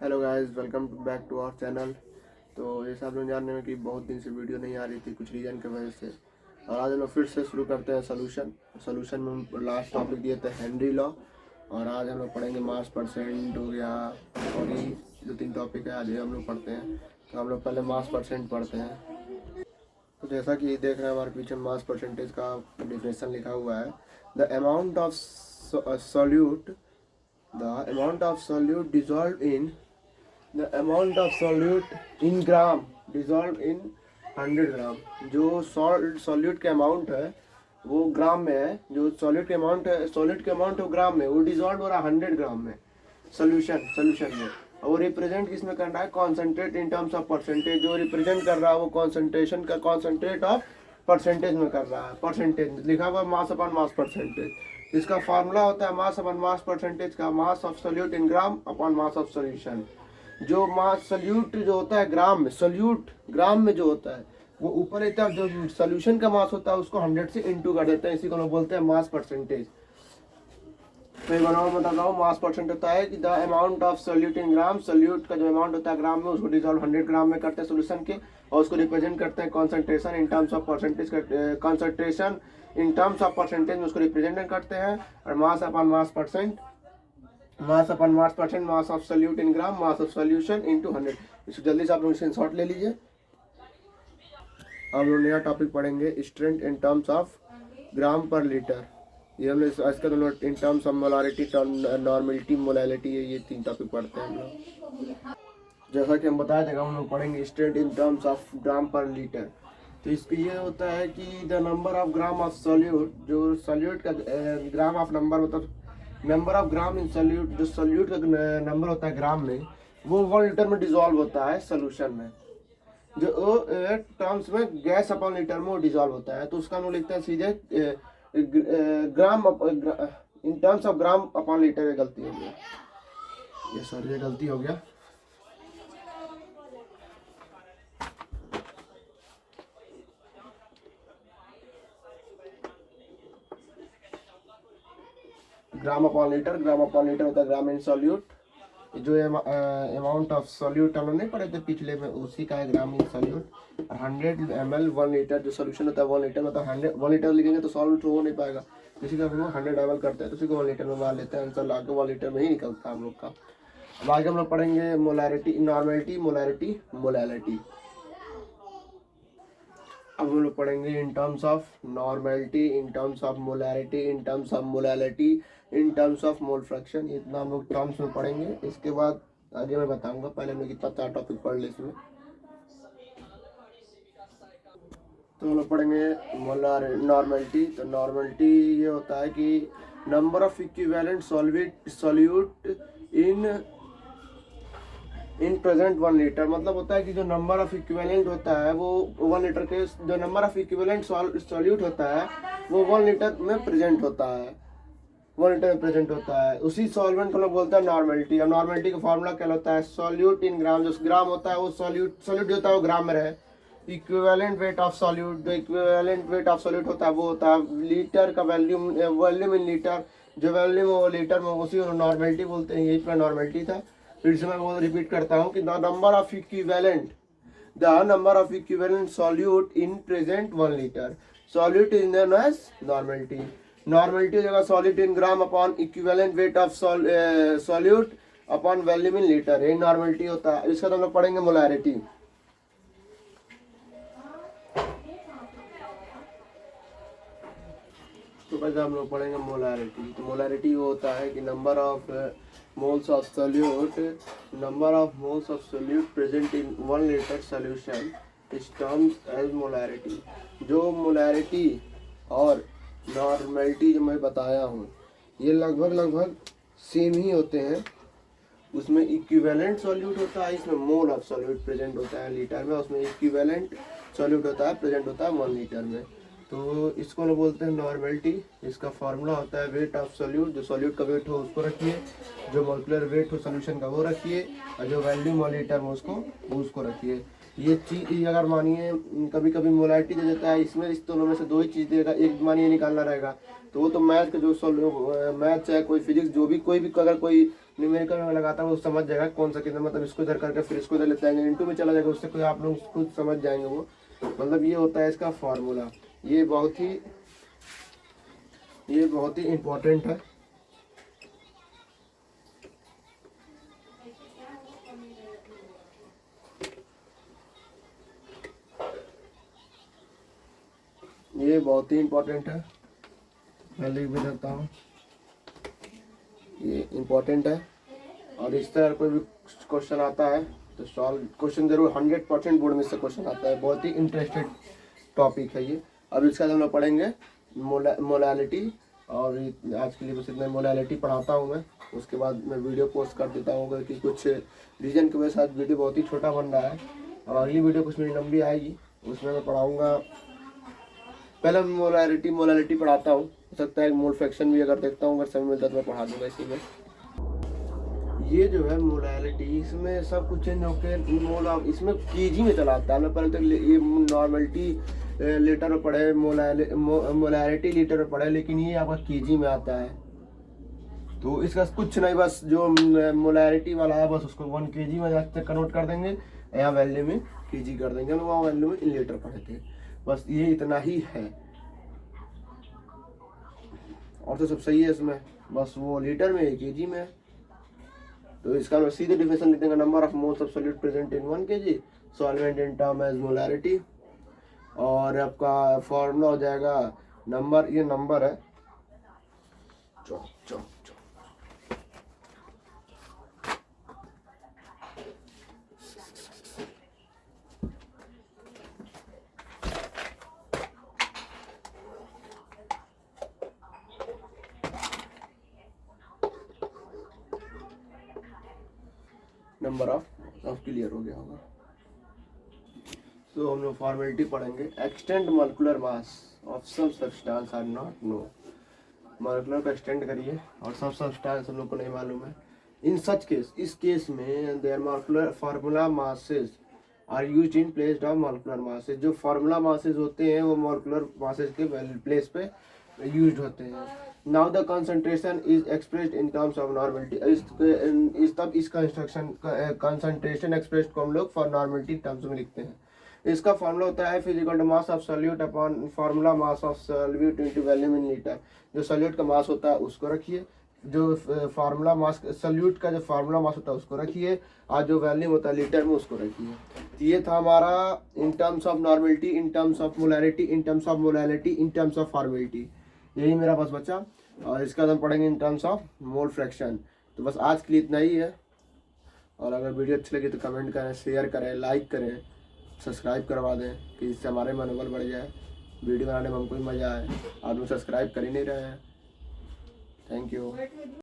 Hello guys, welcome back to our channel. तो जैसे आप लोग जानने में कि बहुत दिन से वीडियो नहीं आ रही थी कुछ रीज़न की वजह से, और आज हम लोग फिर से शुरू करते हैं सोल्यूशन में हम लास्ट टॉपिक दिए थे हेनरी लॉ, और आज हम लोग पढ़ेंगे मास परसेंट हो गया, और ये दो तीन टॉपिक है आज हम लोग पढ़ते हैं। तो हम लोग पहले मास परसेंट पढ़ते हैं। तो जैसा कि देख रहे हैं हमारे पीछे मास परसेंटेज का डेफिनेशन लिखा हुआ है। The amount of solute the amount of solute dissolve in the amount of solute in gram dissolve in 100 ग्राम। जो सॉल्यूट के अमाउंट है वो ग्राम में है, जो सॉल्यूट के अमाउंट है सॉल्यूट के अमाउंट है ग्राम में, वो डिजॉल्व हो रहा है 100 ग्राम में सोल्यूशन में। और वो रिप्रेजेंट किस में कर रहा है? Concentrate in terms of percentage. जो रिप्रेजेंट कर रहा है वो कॉन्सेंट्रेशन का कॉन्सेंट्रेट ऑफ परसेंटेज में कर रहा है। परसेंटेज लिखा हुआ मास अपॉन मास परसेंटेज। इसका फार्मूला होता है मास अपॉन मास परसेंटेज का, mass of solute in gram upon mass of solution. जो मास सोल्यूट जो होता है ग्राम में, सोल्यूट ग्राम में जो होता है वो ऊपर एक तरफ जो सोल्यूशन का मास होता है उसको 100 से इंटू कर देते हैं, इसी को लोग बोलते हैं मास परसेंटेज। तो एक बार और बताता हूँ, मास परसेंट होता है कि the amount of solute in gram, solute का जो अमाउंट होता है ग्राम में उसको डिजॉल्व 100 ग्राम में करते हैं सोल्यूशन के, और उसको रिप्रेजेंट करते हैं concentration in terms of percentage, concentration in terms of percentage में उसको रिप्रेजेंट करते हैं। और mass upon mass percent, mass upon mass percent, mass of solute in gram, mass of solution into 100। इसको जल्दी से आप लोग स्क्रीनशॉट ले लीजिए। हम लोग नया टॉपिक पढ़ेंगे स्ट्रेंथ इन टर्म्स ऑफ ग्राम पर लीटर। ये हम लोग आज का इन terms of molarity, normality, molality, ये तीन टॉपिक पढ़ते हैं हम लोग। जैसा कि हम बताया था हम लोग पढ़ेंगे स्ट्रेंथ इन टर्म्स ऑफ ग्राम पर लीटर। तो इसके ये होता है कि the number of gram of solute, जो सोल्यूट का ग्राम ऑफ नंबर मतलब number of gram in solute, जो सोल्यूट का नंबर होता है ग्राम में, वो 1 लीटर में डिजॉल्व होता है सोल्यूशन में। जो टर्म्स में गैस अपॉन लीटर में वो डिजॉल्व होता है, तो उसका हम लोग लिखते हैं सीधे gram in terms of gram upon litre. ये गलती हो गया, ये सॉरी ये गलती हो गया। ग्राम अपॉन लीटर होता है ग्राम इन सॉल्यूट। जो अमाउंट ऑफ सॉल्यूट हम लोग नहीं पढ़े थे पिछले में, उसी का है ग्राम इन सॉल्यूट। 100 ml 1 लीटर जो सोल्यूशन होता है 1 लीटर, मतलब 100 लीटर लिखेंगे तो सॉल्व हो नहीं पाएगा, किसी का हम लोग 100 ml करते हैं तो उसी को 1 लीटर में मार लेते हैं, आंसर ला के 1 लीटर में ही निकलता है हम लोग का। अब आगे हम लोग पढ़ेंगे मोलैरिटी, नॉर्मेलिटी, मोलैरिटी, मोलैलिटी। अब हम लोग पढ़ेंगे इन terms of normality, in terms of molarity, in terms of molality, in terms of mole fraction. इतना हम लोग टर्म्स में पढ़ेंगे, इसके बाद आगे मैं बताऊंगा। पहले हम लोग कितना 4 टॉपिक पढ़ ले इसमें। तो हम लोग पढ़ेंगे मोलर नॉर्मेलिटी। तो नॉर्मेलिटी ये होता है कि number of equivalent solute in present 1 litre, मतलब होता है कि जो नंबर ऑफ इक्विवेलेंट होता है वो 1 लीटर के, जो नंबर ऑफ इक्विवेलेंट सॉल्यूट होता है वो 1 लीटर में प्रेजेंट होता है, 1 लीटर में प्रेजेंट होता है। उसी सॉल्वेंट को लोग बोलते हैं नॉर्मेलिटी। और नॉर्मेलिटी का फॉर्मूला क्या होता है? सॉल्यूट इन ग्राम, जो ग्राम होता है वो सॉल्यूट जो होता है वो ग्राम में रहे। इक्विवेलेंट वेट ऑफ सॉल्यूट, जो इक्विवेलेंट वेट ऑफ सॉल्यूट होता है वो होता है लीटर का वॉल्यूम इन लीटर, जो वॉल्यूम वो लीटर में, उसी को नॉर्मेलिटी बोलते हैं। यही पर नॉर्मेलिटी था। फिर से मैं वो रिपीट करता हूँ कि the number of equivalent solute in present 1 litre, solute is known as normality. Normality हो जाएगा solute in gram upon equivalent weight of solute upon volume in litre, यही नॉर्मेलिटी होता है। इसका तो हम लोग पढ़ेंगे मोलैरिटी। तो पहले हम लोग पढ़ेंगे मोलैरिटी। तो मोलैरिटी वो होता है कि number of moles of solute, number of moles of solute present in 1 litre solution is terms as molarity. जो मोलैरिटी और नॉर्मेलिटी जो मैं बताया हूँ ये लगभग सेम ही होते हैं। उसमें इक्विवेलेंट सॉल्यूट होता है, इसमें मोल ऑफ सॉल्यूट प्रेजेंट होता है लीटर में, उसमें इक्विवेलेंट सॉल्यूट होता है प्रेजेंट होता है 1 लीटर में। तो इसको लोग बोलते हैं नॉर्मेलिटी। इसका फार्मूला होता है वेट ऑफ सॉल्यूट, जो सॉल्यूट का वेट हो उसको रखिए, जो मॉलिक्यूलर वेट हो सॉल्यूशन का वो रखिए, और जो वैल्यूम और लीटर में उसको रखिए। ये चीज अगर मानिए कभी कभी मोलैरिटी दे देता है, इसमें इस दोनों में से 2 ही चीज़ देगा, एक मानिए निकालना रहेगा, तो वो तो मैथ का जो मैथ चाहे कोई फिजिक्स जो भी कोई भी अगर कोई न्यूमेरिकल में लगाता है वो समझ जाएगा कौन सा कितना, मतलब इसको इधर करके फिर इसको इधर लेते जाएंगे, इनटू में चला जाएगा, उससे कोई आप लोग खुद समझ जाएंगे वो। मतलब ये होता है इसका फार्मूला। ये बहुत ही इम्पोर्टेंट है। ये बहुत ही इम्पोर्टेंट है, मैं लिख भी देता हूँ, ये इम्पोर्टेंट है। और इस तरह कोई भी क्वेश्चन आता है तो सॉल्व क्वेश्चन जरूर 100% बोर्ड में से क्वेश्चन आता है। बहुत ही इंटरेस्टेड टॉपिक है ये। अब इसके बाद हम लोग पढ़ेंगे मोलालिटी, और आज के लिए बस इतना मोलालिटी पढ़ाता हूँ मैं। उसके बाद मैं वीडियो पोस्ट कर देता हूँ कि कुछ रीजन की वजह से आज वीडियो बहुत ही छोटा बन रहा है, और अगली वीडियो कुछ मेरी लंबी आएगी, उसमें मैं पढ़ाऊँगा। पहले मोलालिटी पढ़ाता हूँ, हो सकता है मोल फ्रैक्शन भी अगर देखता हूँ, अगर समय मिलता है तो मैं पढ़ा दूँगा इसी में। ये जो है मोलालिटी, इसमें सब कुछ चेंज होकर मोल इसमें केजी में चला आता है। मैं पहले तक ये नॉर्मलिटी लीटर में पढ़े, मोलालिटी लीटर में पढ़े, लेकिन ये आपका केजी में आता है। तो इसका कुछ नहीं, बस जो मोलालिटी वाला है बस उसको 1 kg में जाकर कन्वर्ट कर देंगे, यहाँ वैल्यू में केजी कर देंगे। हम वहाँ वैल्यू में इन लीटर पढ़े थे, बस ये इतना ही है। और तो सब सही है इसमें, बस वो लीटर में है, केजी में है। तो इसका हम सीधे डिफिनेशन लिख देंगे, number of moles of solute present in 1 kg solvent in term as molarity. और आपका फॉर्मूला हो जाएगा नंबर, ये नंबर है नंबर ऑफ क्लियर हो गया होगा। तो हम लोग फॉर्मेलिटी पढ़ेंगे। एक्सटेंड मॉलिक्यूलर मास ऑफ सब substance are not know. Molecular को एक्सटेंड करिए और सब सब्सटेंस हम लोग को नहीं मालूम है। इन सच केस, इस केस में there molecular formula masses are used in place of molecular masses. जो फार्मूला मासेस होते हैं वो मॉलिक्यूलर मासेस के प्लेस पे यूज्ड होते हैं। Now the concentration is expressed in terms of normality. इस कंसंट्रेशन एक्सप्रेस्ड को हम लोग फॉर नॉर्मलिटी टर्म्स में लिखते हैं। इसका फॉर्मूला होता है physical mass of solute upon formula mass of solute into volume in litre. जो सॉल्यूट का मास होता है उसको रखिए, जो फार्मूला मास सॉल्यूट का जो फार्मूला मास होता है उसको रखिए, और जो वॉल्यूम होता है लीटर में उसको रखिए। तो ये था हमारा इन terms of normality, in terms of molarity, in terms of molality, in terms of formality. यही मेरा बस बचा। और इसका हम पढ़ेंगे इन टर्म्स ऑफ मोल फ्रैक्शन। तो बस आज के लिए इतना ही है। और अगर वीडियो अच्छी लगी तो कमेंट करें, शेयर करें, लाइक करें, सब्सक्राइब करवा दें कि इससे हमारे मनोबल बढ़ जाए, वीडियो बनाने में हमको भी मज़ा आए। आप लोग सब्सक्राइब कर ही नहीं रहे हैं। Thank you.